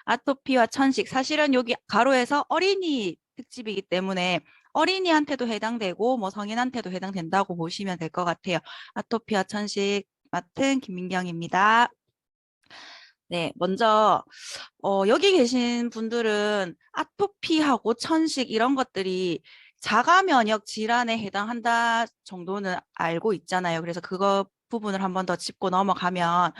아토피와 천식. 사실은 여기 가로에서 어린이 특집이기 때문에 어린이한테도 해당되고 뭐 성인한테도 해당된다고 보시면 될 것 같아요. 아토피와 천식 맡은 김민경입니다. 네, 먼저 여기 계신 분들은 아토피하고 천식 이런 것들이 자가 면역 질환에 해당한다 정도는 알고 있잖아요. 그래서 그거 부분을 한번 더 짚고 넘어가면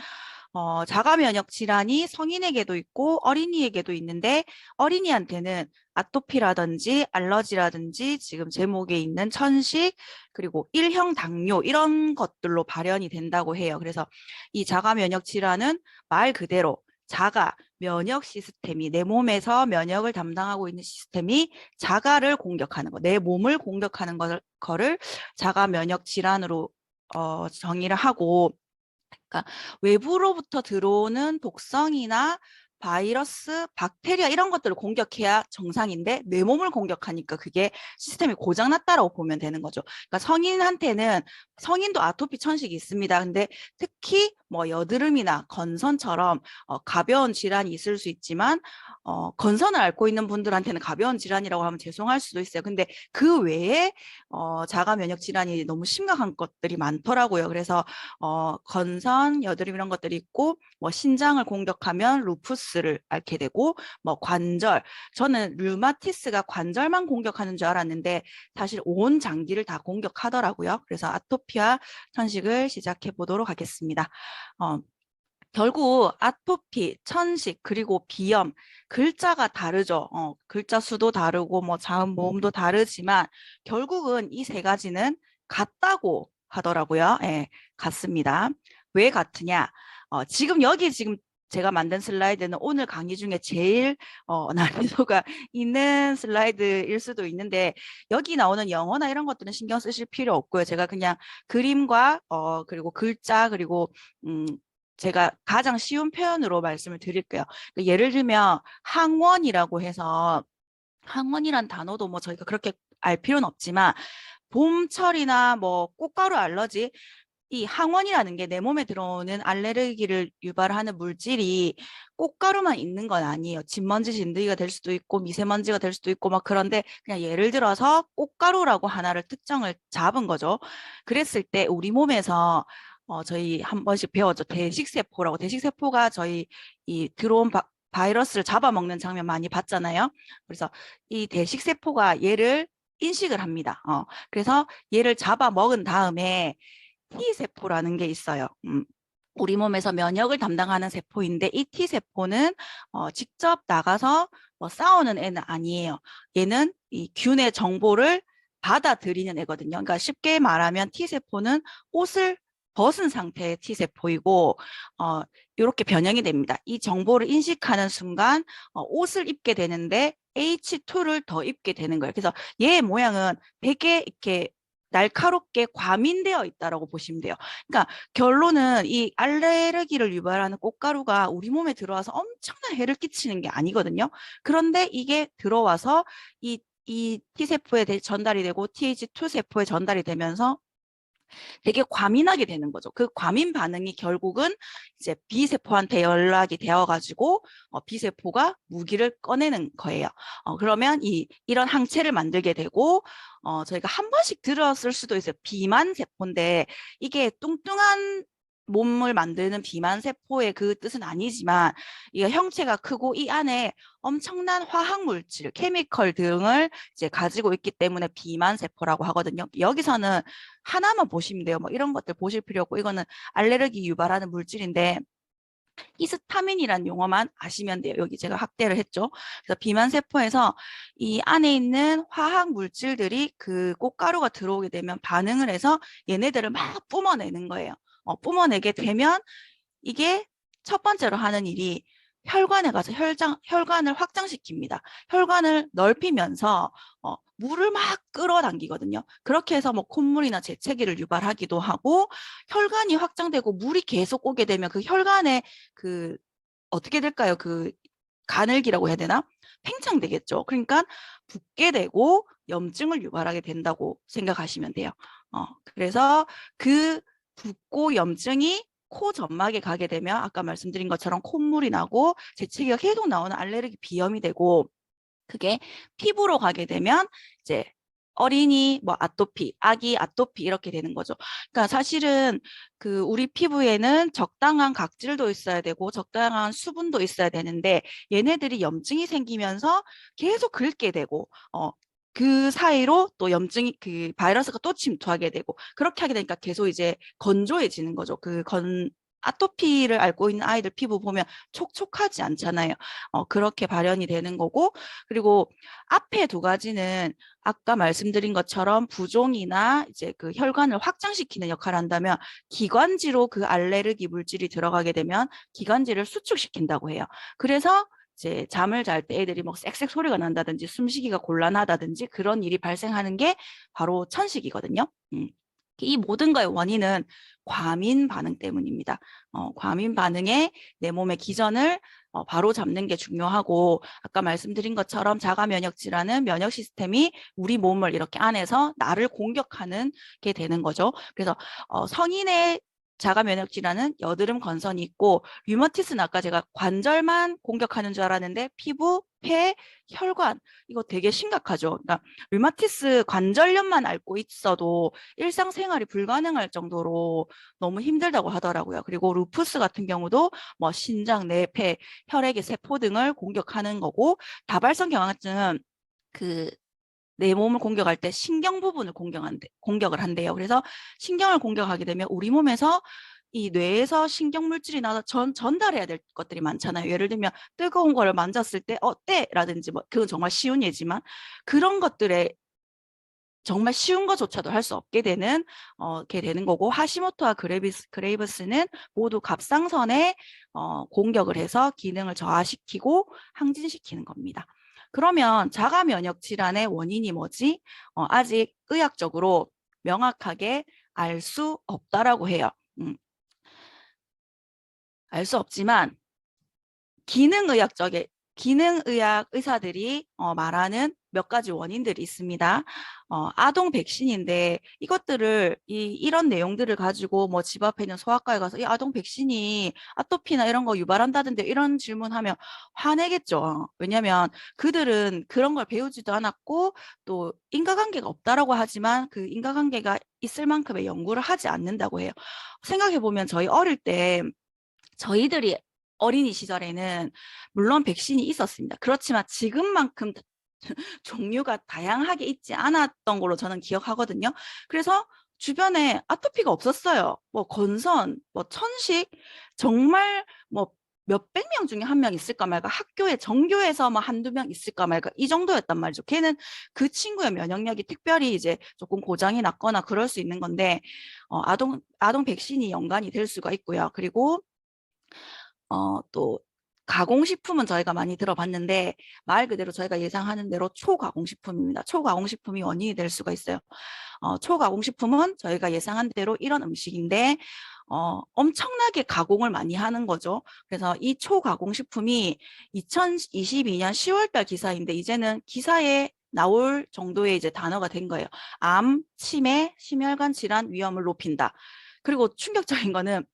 자가 면역 질환이 성인에게도 있고 어린이에게도 있는데 어린이한테는 아토피라든지 알러지라든지 지금 제목에 있는 천식 그리고 일형 당뇨 이런 것들로 발현이 된다고 해요. 그래서 이 자가 면역 질환은 말 그대로 자가 면역 시스템이 내 몸에서 면역을 담당하고 있는 시스템이 자가를 공격하는 거, 내 몸을 공격하는 거를 자가 면역 질환으로 정의를 하고 그러니까 외부로부터 들어오는 독성이나 바이러스, 박테리아 이런 것들을 공격해야 정상인데 내 몸을 공격하니까 그게 시스템이 고장났다라고 보면 되는 거죠. 그러니까 성인한테는 성인도 아토피 천식이 있습니다. 근데 특히 뭐 여드름이나 건선처럼 가벼운 질환이 있을 수 있지만 건선을 앓고 있는 분들한테는 가벼운 질환이라고 하면 죄송할 수도 있어요. 근데 그 외에 자가 면역 질환이 너무 심각한 것들이 많더라고요. 그래서 건선, 여드름 이런 것들이 있고 뭐 신장을 공격하면 루푸스를 앓게 되고 뭐 관절, 저는 류마티스가 관절만 공격하는 줄 알았는데 사실 온 장기를 다 공격하더라고요. 그래서 아토피와 천식을 시작해 보도록 하겠습니다. 결국 아토피, 천식, 그리고 비염, 글자가 다르죠. 글자 수도 다르고 뭐 자음, 모음도 다르지만 결국은 이 세 가지는 같다고 하더라고요. 예, 같습니다. 왜 같으냐? 지금 제가 만든 슬라이드는 오늘 강의 중에 제일 난이도가 있는 슬라이드일 수도 있는데 여기 나오는 영어나 이런 것들은 신경 쓰실 필요 없고요. 제가 그냥 그림과 그리고 글자 그리고 제가 가장 쉬운 표현으로 말씀을 드릴게요. 예를 들면 항원이라고 해서 항원이란 단어도 뭐 저희가 그렇게 알 필요는 없지만 봄철이나 뭐 꽃가루 알러지 이 항원이라는 게 내 몸에 들어오는 알레르기를 유발하는 물질이 꽃가루만 있는 건 아니에요. 진먼지 진드기가 될 수도 있고 미세먼지가 될 수도 있고 막 그런데 그냥 예를 들어서 꽃가루라고 하나를 특정을 잡은 거죠. 그랬을 때 우리 몸에서 저희 한 번씩 배웠죠. 대식세포라고. 대식세포가 저희 이 들어온 바이러스를 잡아먹는 장면 많이 봤잖아요. 그래서 이 대식세포가 얘를 인식을 합니다. 그래서 얘를 잡아먹은 다음에 T세포라는 게 있어요. 우리 몸에서 면역을 담당하는 세포인데 이 T세포는 직접 나가서 뭐 싸우는 애는 아니에요. 얘는 이 균의 정보를 받아들이는 애거든요. 그러니까 쉽게 말하면 T세포는 옷을 벗은 상태의 T세포이고 이렇게 변형이 됩니다. 이 정보를 인식하는 순간 옷을 입게 되는데 H2를 더 입게 되는 거예요. 그래서 얘의 모양은 되게 이렇게 날카롭게 과민되어 있다라고 보시면 돼요. 그러니까 결론은 이 알레르기를 유발하는 꽃가루가 우리 몸에 들어와서 엄청난 해를 끼치는 게 아니거든요. 그런데 이게 들어와서 이 T세포에 전달이 되고 TH2 세포에 전달이 되면서 되게 과민하게 되는 거죠. 그 과민 반응이 결국은 이제 B세포한테 연락이 되어가지고 B세포가 무기를 꺼내는 거예요. 그러면 이런 항체를 만들게 되고 저희가 한 번씩 들었을 수도 있어요. 비만 세포인데 이게 뚱뚱한 몸을 만드는 비만 세포의 그 뜻은 아니지만 이게 형체가 크고 이 안에 엄청난 화학 물질, 케미컬 등을 이제 가지고 있기 때문에 비만 세포라고 하거든요. 여기서는 하나만 보시면 돼요. 뭐 이런 것들 보실 필요 없고 이거는 알레르기 유발하는 물질인데 히스타민이라는 용어만 아시면 돼요. 여기 제가 확대를 했죠. 그래서 비만 세포에서 이 안에 있는 화학 물질들이 그 꽃가루가 들어오게 되면 반응을 해서 얘네들을 막 뿜어내는 거예요. 뿜어내게 되면 이게 첫 번째로 하는 일이 혈관에 가서 혈관을 확장시킵니다. 혈관을 넓히면서 물을 막 끌어당기거든요. 그렇게 해서 뭐 콧물이나 재채기를 유발하기도 하고 혈관이 확장되고 물이 계속 오게 되면 그 혈관에 그 어떻게 될까요? 그 가늘기라고 해야 되나? 팽창되겠죠. 그러니까 붓게 되고 염증을 유발하게 된다고 생각하시면 돼요. 그래서 그 붓고 염증이 코 점막에 가게 되면 아까 말씀드린 것처럼 콧물이 나고 재채기가 계속 나오는 알레르기 비염이 되고, 그게 피부로 가게 되면 이제 어린이 뭐 아토피, 아기 아토피 이렇게 되는 거죠. 그러니까 사실은 그 우리 피부에는 적당한 각질도 있어야 되고 적당한 수분도 있어야 되는데, 얘네들이 염증이 생기면서 계속 긁게 되고 그 사이로 또 염증이, 그 바이러스가 또 침투하게 되고, 그렇게 하게 되니까 계속 이제 건조해지는 거죠. 아토피를 앓고 있는 아이들 피부 보면 촉촉하지 않잖아요. 그렇게 발현이 되는 거고, 그리고 앞에 두 가지는 아까 말씀드린 것처럼 부종이나 이제 그 혈관을 확장시키는 역할을 한다면, 기관지로 그 알레르기 물질이 들어가게 되면 기관지를 수축시킨다고 해요. 그래서 이제 잠을 잘 때 애들이 뭐 쌕쌕 소리가 난다든지 숨쉬기가 곤란하다든지 그런 일이 발생하는 게 바로 천식이거든요. 이 모든 거의 원인은 과민 반응 때문입니다. 과민 반응에 내 몸의 기전을 바로 잡는 게 중요하고, 아까 말씀드린 것처럼 자가 면역 질환은 면역 시스템이 우리 몸을 이렇게 안에서 나를 공격하는 게 되는 거죠. 그래서 성인의 자가 면역 질환은 여드름 건선이 있고, 류마티스는 아까 제가 관절만 공격하는 줄 알았는데 피부, 폐, 혈관, 이거 되게 심각하죠. 그러니까 류마티스 관절염만 앓고 있어도 일상생활이 불가능할 정도로 너무 힘들다고 하더라고요. 그리고 루푸스 같은 경우도 뭐 신장, 뇌, 폐, 혈액의 세포 등을 공격하는 거고, 다발성 경화증은 그 내 몸을 공격할 때 신경 부분을 공격을 한대요. 그래서 신경을 공격하게 되면 우리 몸에서 이 뇌에서 신경 물질이 나서 전달해야 될 것들이 많잖아요. 예를 들면 뜨거운 거를 만졌을 때 어때?라든지, 뭐 그건 정말 쉬운 예지만 그런 것들에 정말 쉬운 것조차도 할 수 없게 되는 게 되는 거고, 하시모토와 그레이브스는 모두 갑상선에 공격을 해서 기능을 저하시키고 항진시키는 겁니다. 그러면 자가 면역 질환의 원인이 뭐지? 아직 의학적으로 명확하게 알 수 없다라고 해요. 알 수 없지만 기능의학 의사들이 말하는 몇 가지 원인들이 있습니다. 아동 백신인데 이것들을 이런 내용들을 가지고 뭐 집 앞에 있는 소아과에 가서 이 아동 백신이 아토피나 이런 거 유발한다던데 이런 질문하면 화내겠죠. 왜냐하면 그들은 그런 걸 배우지도 않았고 또 인과관계가 없다라고 하지만 그 인과관계가 있을 만큼의 연구를 하지 않는다고 해요. 생각해 보면 저희 어릴 때 저희들이 어린이 시절에는 물론 백신이 있었습니다. 그렇지만 지금만큼 종류가 다양하게 있지 않았던 걸로 저는 기억하거든요. 그래서 주변에 아토피가 없었어요. 뭐 건선, 뭐 천식, 정말 뭐 몇백 명 중에 한 명 있을까 말까, 학교에 정교에서 뭐 한두 명 있을까 말까, 이 정도였단 말이죠. 걔는 그 친구의 면역력이 특별히 이제 조금 고장이 났거나 그럴 수 있는 건데, 아동 백신이 연관이 될 수가 있고요. 그리고 또 가공식품은 저희가 많이 들어봤는데 말 그대로 저희가 예상하는 대로 초가공식품입니다. 초가공식품이 원인이 될 수가 있어요. 초가공식품은 저희가 예상한 대로 이런 음식인데 엄청나게 가공을 많이 하는 거죠. 그래서 이 초가공식품이 2022년 10월달 기사인데 이제는 기사에 나올 정도의 이제 단어가 된 거예요. 암, 치매, 심혈관 질환 위험을 높인다. 그리고 충격적인 거는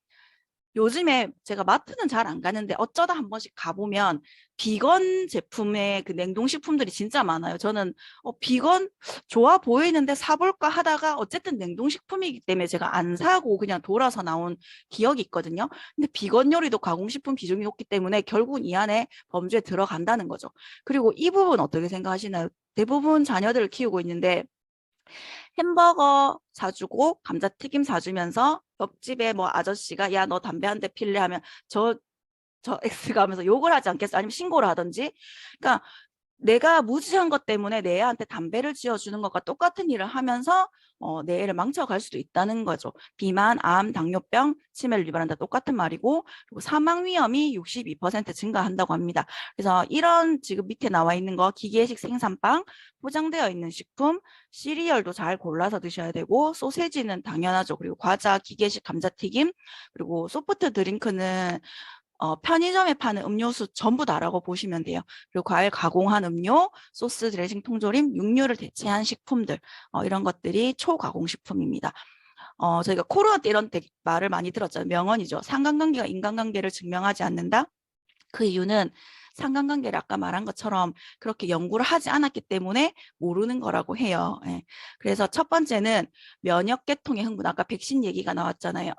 요즘에 제가 마트는 잘 안 가는데 어쩌다 한 번씩 가보면 비건 제품의 그 냉동식품들이 진짜 많아요. 저는 비건 좋아 보이는데 사볼까 하다가 어쨌든 냉동식품이기 때문에 제가 안 사고 그냥 돌아서 나온 기억이 있거든요. 근데 비건 요리도 가공식품 비중이 높기 때문에 결국은 이 안에 범죄에 들어간다는 거죠. 그리고 이 부분 어떻게 생각하시나요? 대부분 자녀들을 키우고 있는데 햄버거 사주고 감자튀김 사주면서 옆집에 뭐 아저씨가 야 너 담배 한 대 필래 하면 저 X가 하면서 욕을 하지 않겠어? 아니면 신고를 하든지. 그러니까 내가 무지한 것 때문에 내 애한테 담배를 쥐어주는 것과 똑같은 일을 하면서 내 애를 망쳐갈 수도 있다는 거죠. 비만, 암, 당뇨병, 치매를 유발한다 똑같은 말이고, 그리고 사망 위험이 62% 증가한다고 합니다. 그래서 이런 지금 밑에 나와 있는 거 기계식 생산빵, 포장되어 있는 식품, 시리얼도 잘 골라서 드셔야 되고, 소세지는 당연하죠. 그리고 과자, 기계식 감자튀김, 그리고 소프트 드링크는 편의점에 파는 음료수 전부 다라고 보시면 돼요. 그리고 과일 가공한 음료, 소스, 드레싱, 통조림, 육류를 대체한 식품들, 이런 것들이 초가공식품입니다. 저희가 코로나 때 이런 말을 많이 들었잖아요. 명언이죠. 상관관계가 인간관계를 증명하지 않는다. 그 이유는 상관관계를 아까 말한 것처럼 그렇게 연구를 하지 않았기 때문에 모르는 거라고 해요. 예. 그래서 첫 번째는 면역계통의 흥분. 아까 백신 얘기가 나왔잖아요.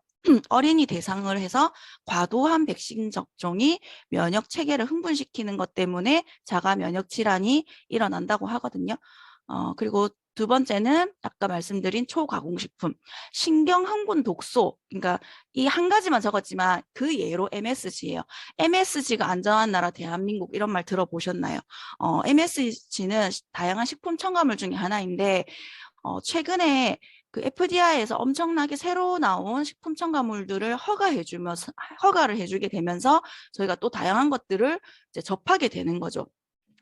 어린이 대상을 해서 과도한 백신 접종이 면역 체계를 흥분시키는 것 때문에 자가 면역 질환이 일어난다고 하거든요. 그리고 두 번째는 아까 말씀드린 초가공식품, 신경 흥분 독소. 그러니까 이 한 가지만 적었지만 그 예로 MSG예요. MSG가 안전한 나라 대한민국 이런 말 들어보셨나요? MSG는 다양한 식품 첨가물 중에 하나인데 최근에 그 FDA에서 엄청나게 새로 나온 식품 첨가물들을 허가를 해주게 되면서 저희가 또 다양한 것들을 이제 접하게 되는 거죠.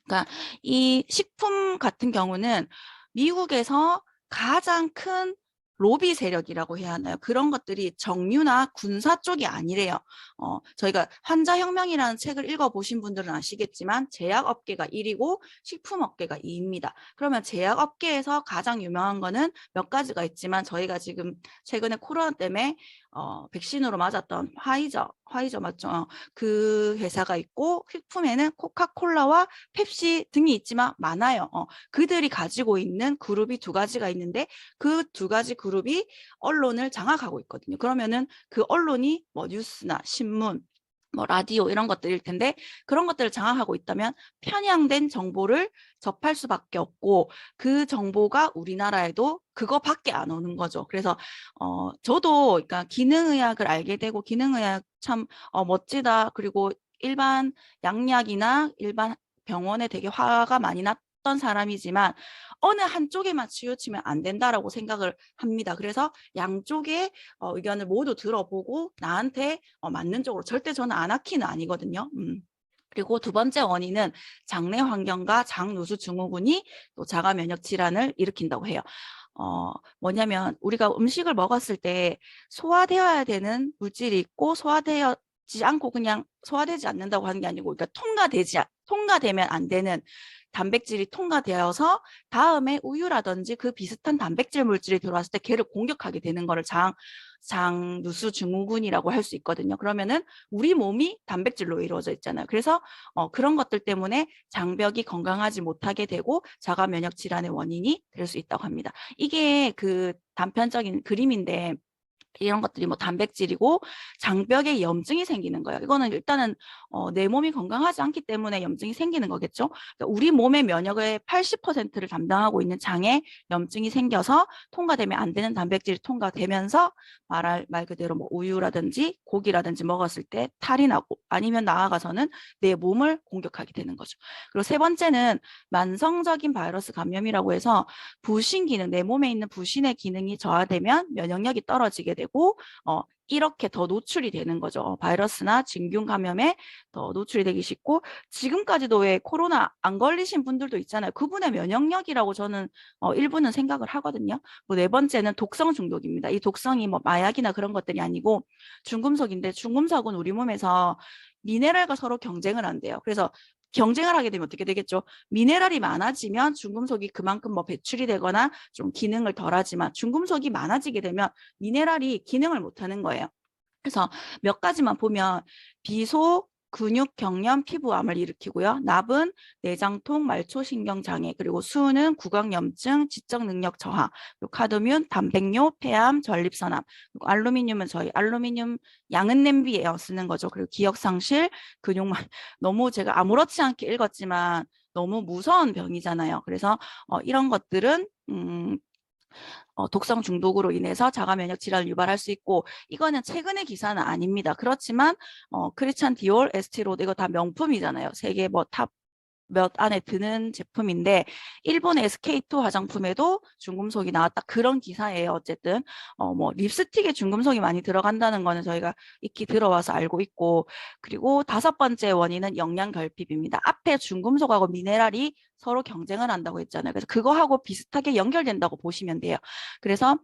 그러니까 이 식품 같은 경우는 미국에서 가장 큰 로비 세력이라고 해야 하나요? 그런 것들이 정유나 군사 쪽이 아니래요. 저희가 환자혁명이라는 책을 읽어보신 분들은 아시겠지만 제약업계가 1위고 식품업계가 2위입니다. 그러면 제약업계에서 가장 유명한 거는 몇 가지가 있지만 저희가 지금 최근에 코로나 때문에 백신으로 맞았던 화이저 맞죠? 그 회사가 있고 식품에는 코카콜라와 펩시 등이 있지만 많아요. 그들이 가지고 있는 그룹이 두 가지가 있는데 그 두 가지 그룹이 언론을 장악하고 있거든요. 그러면은 그 언론이 뭐 뉴스나 신문, 뭐 라디오 이런 것들일 텐데 그런 것들을 장악하고 있다면 편향된 정보를 접할 수밖에 없고 그 정보가 우리나라에도 그거밖에 안 오는 거죠. 그래서 저도 그러니까 기능의학을 알게 되고 기능의학 참 멋지다. 그리고 일반 양약이나 일반 병원에 되게 화가 많이 났던 사람이지만 어느 한쪽에만 치우치면 안 된다라고 생각을 합니다. 그래서 양쪽의 의견을 모두 들어보고 나한테 맞는 쪽으로 절대 저는 아나키는 아니거든요. 그리고 두 번째 원인은 장내 환경과 장누수 증후군이 또 자가 면역 질환을 일으킨다고 해요. 뭐냐면 우리가 음식을 먹었을 때 소화되어야 되는 물질이 있고 소화되지 않고 그냥 소화되지 않는다고 하는 게 아니고 그러니까 통과되면 안 되는 단백질이 통과되어서 다음에 우유라든지 그 비슷한 단백질 물질이 들어왔을 때 걔를 공격하게 되는 거를 장누수 증후군이라고 할 수 있거든요. 그러면은 우리 몸이 단백질로 이루어져 있잖아요. 그래서 그런 것들 때문에 장벽이 건강하지 못하게 되고 자가 면역 질환의 원인이 될 수 있다고 합니다. 이게 그 단편적인 그림인데 이런 것들이 뭐 단백질이고 장벽에 염증이 생기는 거예요. 이거는 일단은 내 몸이 건강하지 않기 때문에 염증이 생기는 거겠죠. 그러니까 우리 몸의 면역의 80%를 담당하고 있는 장에 염증이 생겨서 통과되면 안 되는 단백질이 통과되면서 말 그대로 뭐 우유라든지 고기라든지 먹었을 때 탈이 나고 아니면 나아가서는 내 몸을 공격하게 되는 거죠. 그리고 세 번째는 만성적인 바이러스 감염이라고 해서 부신 기능, 내 몸에 있는 부신의 기능이 저하되면 면역력이 떨어지게 되고 이렇게 더 노출이 되는 거죠. 바이러스나 진균 감염에 더 노출이 되기 쉽고 지금까지도 왜 코로나 안 걸리신 분들도 있잖아요. 그분의 면역력이라고 저는 일부는 생각을 하거든요. 네 번째는 독성 중독입니다. 이 독성이 뭐 마약이나 그런 것들이 아니고 중금속인데 중금속은 우리 몸에서 미네랄과 서로 경쟁을 한대요. 그래서 경쟁을 하게 되면 어떻게 되겠죠? 미네랄이 많아지면 중금속이 그만큼 뭐 배출이 되거나 좀 기능을 덜하지만 중금속이 많아지게 되면 미네랄이 기능을 못하는 거예요. 그래서 몇 가지만 보면 비소, 근육 경련, 피부암을 일으키고요. 납은 내장통, 말초신경장애, 그리고 수는 구강염증, 지적 능력 저하, 그리고 카드뮴, 단백뇨, 폐암, 전립선암, 그리고 알루미늄은 저희 알루미늄 양은 냄비에 쓰는 거죠. 그리고 기억상실, 근육만 너무 제가 아무렇지 않게 읽었지만 너무 무서운 병이잖아요. 그래서 이런 것들은 독성 중독으로 인해서 자가 면역 질환을 유발할 수 있고 이거는 최근의 기사는 아닙니다. 그렇지만 크리스찬 디올, 에스티로드 이거 다 명품이잖아요. 세계 뭐 탑 몇 안에 드는 제품인데 일본의 SK2 화장품에도 중금속이 나왔다 그런 기사예요. 어쨌든 뭐 립스틱에 중금속이 많이 들어간다는 거는 저희가 익히 들어와서 알고 있고 그리고 다섯 번째 원인은 영양 결핍입니다. 앞에 중금속하고 미네랄이 서로 경쟁을 한다고 했잖아요. 그래서 그거하고 비슷하게 연결된다고 보시면 돼요. 그래서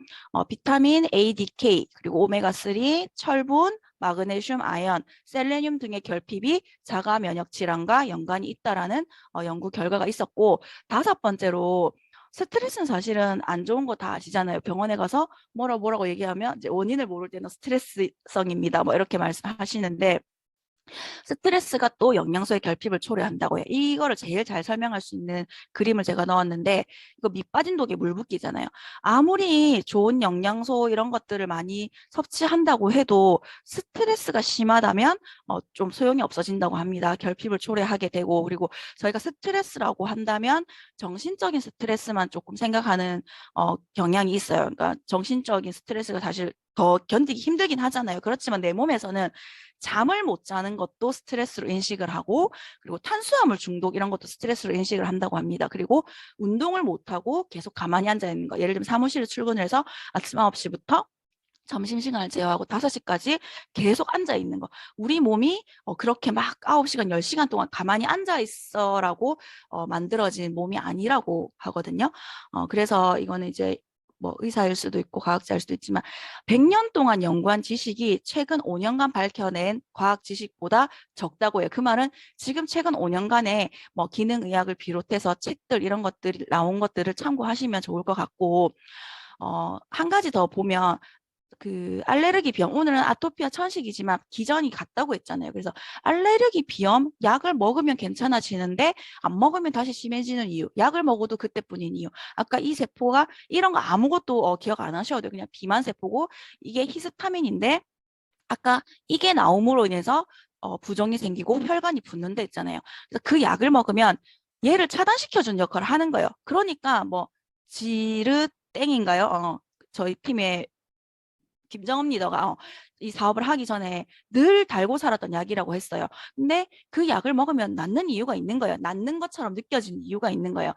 비타민 A, DK 그리고 오메가3, 철분, 마그네슘, 아연, 셀레늄 등의 결핍이 자가 면역 질환과 연관이 있다라는 연구 결과가 있었고 다섯 번째로 스트레스는 사실은 안 좋은 거 다 아시잖아요. 병원에 가서 뭐라고 얘기하면 이제 원인을 모를 때는 스트레스성입니다. 뭐 이렇게 말씀하시는데 스트레스가 또 영양소의 결핍을 초래한다고 해요. 이거를 제일 잘 설명할 수 있는 그림을 제가 넣었는데 이거 밑 빠진 독에 물 붓기잖아요. 아무리 좋은 영양소 이런 것들을 많이 섭취한다고 해도 스트레스가 심하다면 좀 소용이 없어진다고 합니다. 결핍을 초래하게 되고 그리고 저희가 스트레스라고 한다면 정신적인 스트레스만 조금 생각하는 경향이 있어요. 그러니까 정신적인 스트레스가 사실 더 견디기 힘들긴 하잖아요. 그렇지만 내 몸에서는 잠을 못 자는 것도 스트레스로 인식을 하고 그리고 탄수화물 중독 이런 것도 스트레스로 인식을 한다고 합니다. 그리고 운동을 못하고 계속 가만히 앉아 있는 거. 예를 들면 사무실에 출근을 해서 아침 9시부터 점심시간을 제어하고 5시까지 계속 앉아 있는 거. 우리 몸이 그렇게 막 9시간, 10시간 동안 가만히 앉아 있어라고 만들어진 몸이 아니라고 하거든요. 그래서 이거는 이제 뭐 의사일 수도 있고 과학자일 수도 있지만 100년 동안 연구한 지식이 최근 5년간 밝혀낸 과학 지식보다 적다고 해요. 그 말은 지금 최근 5년간에 뭐 기능의학을 비롯해서 책들 이런 것들이 나온 것들을 참고하시면 좋을 것 같고 한 가지 더 보면 그 알레르기 비염 오늘은 아토피와 천식이지만 기전이 같다고 했잖아요. 그래서 알레르기 비염 약을 먹으면 괜찮아지는데 안 먹으면 다시 심해지는 이유 약을 먹어도 그때뿐인 이유 아까 이 세포가 이런 거 아무것도 기억 안 하셔도 돼요. 그냥 비만 세포고 이게 히스타민인데 아까 이게 나옴으로 인해서 부종이 생기고 혈관이 붓는다 했잖아요. 그래서 그 약을 먹으면 얘를 차단시켜주는 역할을 하는 거예요. 그러니까 뭐 지르땡인가요? 저희 팀의 김정은 리더가 이 사업을 하기 전에 늘 달고 살았던 약이라고 했어요. 근데 그 약을 먹으면 낫는 이유가 있는 거예요. 낫는 것처럼 느껴지는 이유가 있는 거예요.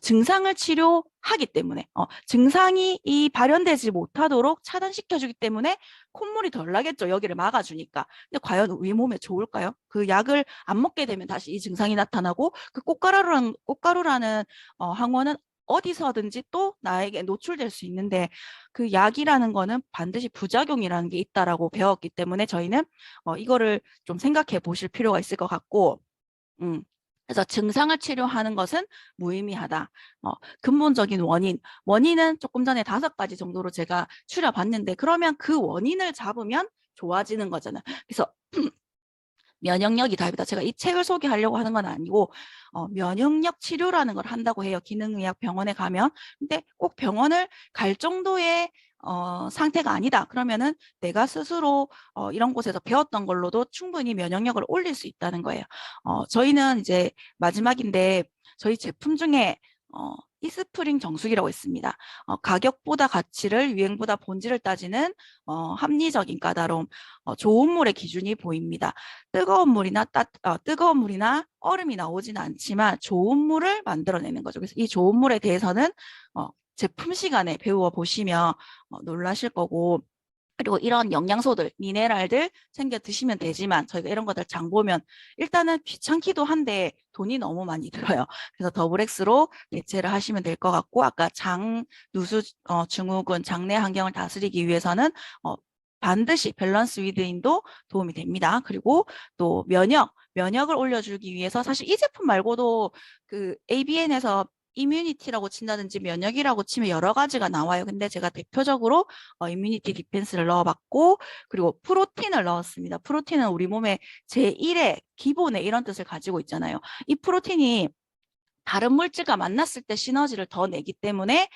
증상을 치료하기 때문에 증상이 이 발현되지 못하도록 차단시켜주기 때문에 콧물이 덜 나겠죠. 여기를 막아주니까. 근데 과연 우리 몸에 좋을까요? 그 약을 안 먹게 되면 다시 이 증상이 나타나고 그 꽃가루라는 항원은 어디서든지 또 나에게 노출될 수 있는데 그 약이라는 거는 반드시 부작용이라는 게 있다라고 배웠기 때문에 저희는 이거를 좀 생각해 보실 필요가 있을 것 같고 그래서 증상을 치료하는 것은 무의미하다. 근본적인 원인은 조금 전에 5가지 정도로 제가 추려봤는데 그러면 그 원인을 잡으면 좋아지는 거잖아요. 그래서 면역력이 답이다. 제가 이 책을 소개하려고 하는 건 아니고 면역력 치료라는 걸 한다고 해요. 기능의학 병원에 가면. 근데 꼭 병원을 갈 정도의 상태가 아니다. 그러면은 내가 스스로 이런 곳에서 배웠던 걸로도 충분히 면역력을 올릴 수 있다는 거예요. 저희는 이제 마지막인데 저희 제품 중에 이스프링 정수기라고 있습니다. 가격보다 가치를 유행보다 본질을 따지는 합리적인 까다로움, 좋은 물의 기준이 보입니다. 뜨거운 물이나 얼음이 나오지는 않지만 좋은 물을 만들어내는 거죠. 그래서 이 좋은 물에 대해서는 제품 시간에 배워 보시면 놀라실 거고 그리고 이런 영양소들, 미네랄들 챙겨 드시면 되지만 저희가 이런 것들 장 보면 일단은 귀찮기도 한데 돈이 너무 많이 들어요. 그래서 더블엑스로 대체를 하시면 될 것 같고 아까 누수 증후군, 장내 환경을 다스리기 위해서는 반드시 밸런스 위드인도 도움이 됩니다. 그리고 또 면역을 올려주기 위해서 사실 이 제품 말고도 그 ABN에서 이뮤니티라고 친다든지 면역이라고 치면 여러 가지가 나와요. 근데 제가 대표적으로 이뮤니티 디펜스를 넣어봤고 그리고 프로틴을 넣었습니다. 프로틴은 우리 몸의 제1의 기본의 이런 뜻을 가지고 있잖아요. 이 프로틴이 다른 물질과 만났을 때 시너지를 더 내기 때문에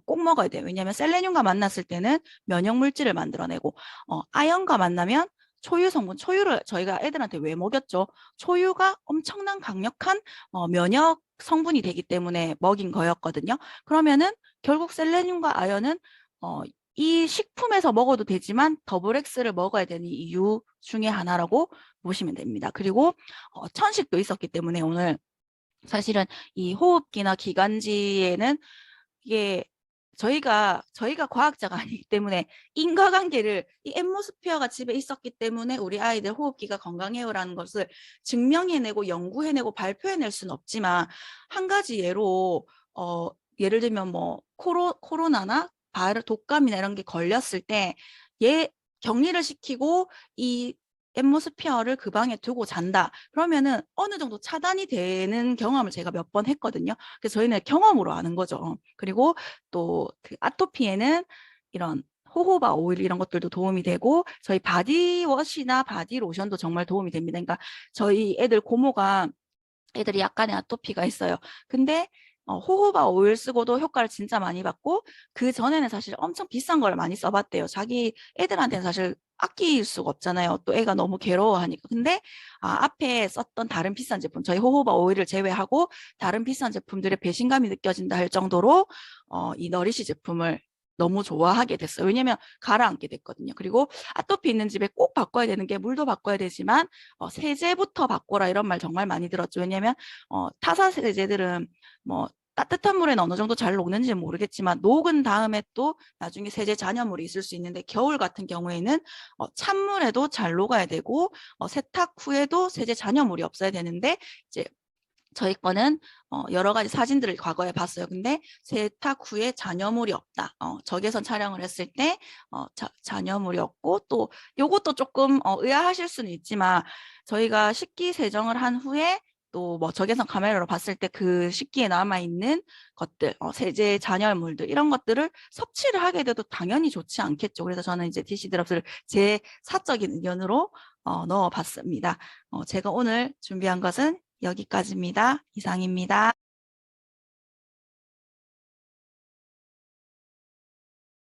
꼭 먹어야 돼요. 왜냐하면 셀레늄과 만났을 때는 면역 물질을 만들어내고 아연과 만나면 초유 성분, 초유를 저희가 애들한테 왜 먹였죠? 초유가 엄청난 강력한 면역 성분이 되기 때문에 먹인 거였거든요. 그러면은 결국 셀레늄과 아연은 이 식품에서 먹어도 되지만 더블엑스를 먹어야 되는 이유 중에 하나라고 보시면 됩니다. 그리고 천식도 있었기 때문에 오늘 사실은 이 호흡기나 기관지에는 이게 저희가 과학자가 아니기 때문에 인과관계를 이 앰모스피어가 집에 있었기 때문에 우리 아이들 호흡기가 건강해요라는 것을 증명해내고 연구해내고 발표해낼 수는 없지만 한 가지 예로 예를 들면 뭐 코로나나 독감이나 이런 게 걸렸을 때 격리를 시키고 이 앰모스피어를 그 방에 두고 잔다. 그러면은 어느 정도 차단이 되는 경험을 제가 몇 번 했거든요. 그래서 저희는 경험으로 아는 거죠. 그리고 또 그 아토피에는 이런 호호바 오일 이런 것들도 도움이 되고 저희 바디워시나 바디로션도 정말 도움이 됩니다. 그러니까 저희 애들 고모가 애들이 약간의 아토피가 있어요. 근데 호호바 오일 쓰고도 효과를 진짜 많이 받고 그 전에는 사실 엄청 비싼 걸 많이 써봤대요. 자기 애들한테는 사실 아낄 수가 없잖아요. 또 애가 너무 괴로워하니까. 근데 앞에 썼던 다른 비싼 제품, 저희 호호바 오일을 제외하고 다른 비싼 제품들의 배신감이 느껴진다 할 정도로 이 너리시 제품을 너무 좋아하게 됐어요. 왜냐면 가라앉게 됐거든요. 그리고 아토피 있는 집에 꼭 바꿔야 되는 게 물도 바꿔야 되지만 세제부터 바꿔라 이런 말 정말 많이 들었죠. 왜냐면 타사 세제들은 뭐 따뜻한 물에는 어느 정도 잘 녹는지 모르겠지만 녹은 다음에 또 나중에 세제 잔여물이 있을 수 있는데 겨울 같은 경우에는 찬물에도 잘 녹아야 되고 세탁 후에도 세제 잔여물이 없어야 되는데 이제 저희 거는 여러 가지 사진들을 과거에 봤어요. 근데 세탁 후에 잔여물이 없다. 적외선 촬영을 했을 때 잔여물이 없고 또 요것도 조금 의아하실 수는 있지만 저희가 식기 세정을 한 후에 또 뭐 적외선 카메라로 봤을 때 그 식기에 남아있는 것들, 세제 잔여물들 이런 것들을 섭취를 하게 돼도 당연히 좋지 않겠죠. 그래서 저는 이제 DC 드랍스를 제 사적인 의견으로 넣어봤습니다. 제가 오늘 준비한 것은 여기까지입니다. 이상입니다.